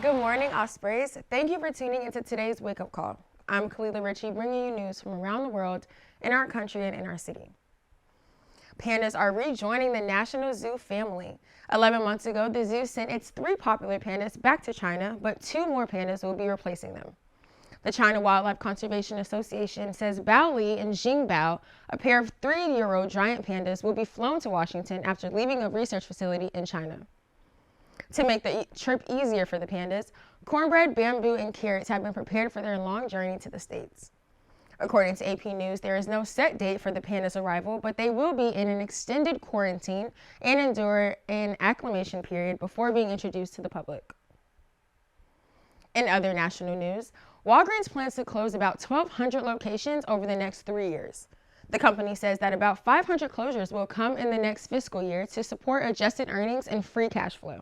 Good morning, Ospreys. Thank you for tuning into today's wake-up call. I'm Kalila Ritchie, bringing you news from around the world, in our country, and in our city. Pandas are rejoining the National Zoo family. 11 months ago, the zoo sent its 3 popular pandas back to China, but 2 more pandas will be replacing them. The China Wildlife Conservation Association says Bao Li and Jing Bao, a pair of 3-year-old giant pandas, will be flown to Washington after leaving a research facility in China. To make the trip easier for the pandas, cornbread, bamboo, and carrots have been prepared for their long journey to the States. According to AP News, there is no set date for the pandas' arrival, but they will be in an extended quarantine and endure an acclimation period before being introduced to the public. In other national news, Walgreens plans to close about 1,200 locations over the next 3 years. The company says that about 500 closures will come in the next fiscal year to support adjusted earnings and free cash flow.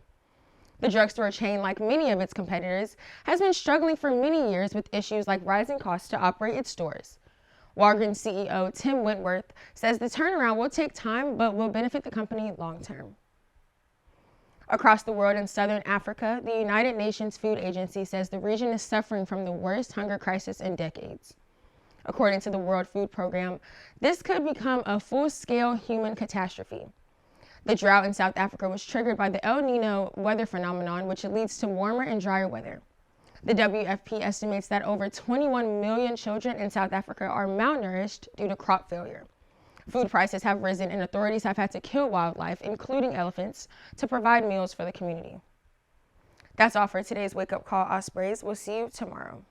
The drugstore chain, like many of its competitors, has been struggling for many years with issues like rising costs to operate its stores. Walgreens CEO Tim Wentworth says the turnaround will take time but will benefit the company long term. Across the world in southern Africa, the United Nations Food Agency says the region is suffering from the worst hunger crisis in decades. According to the World Food Program, this could become a full-scale human catastrophe. The drought in South Africa was triggered by the El Nino weather phenomenon, which leads to warmer and drier weather. The WFP estimates that over 21 million children in South Africa are malnourished due to crop failure. Food prices have risen and authorities have had to kill wildlife, including elephants, to provide meals for the community. That's all for today's Wake Up Call, Ospreys. We'll see you tomorrow.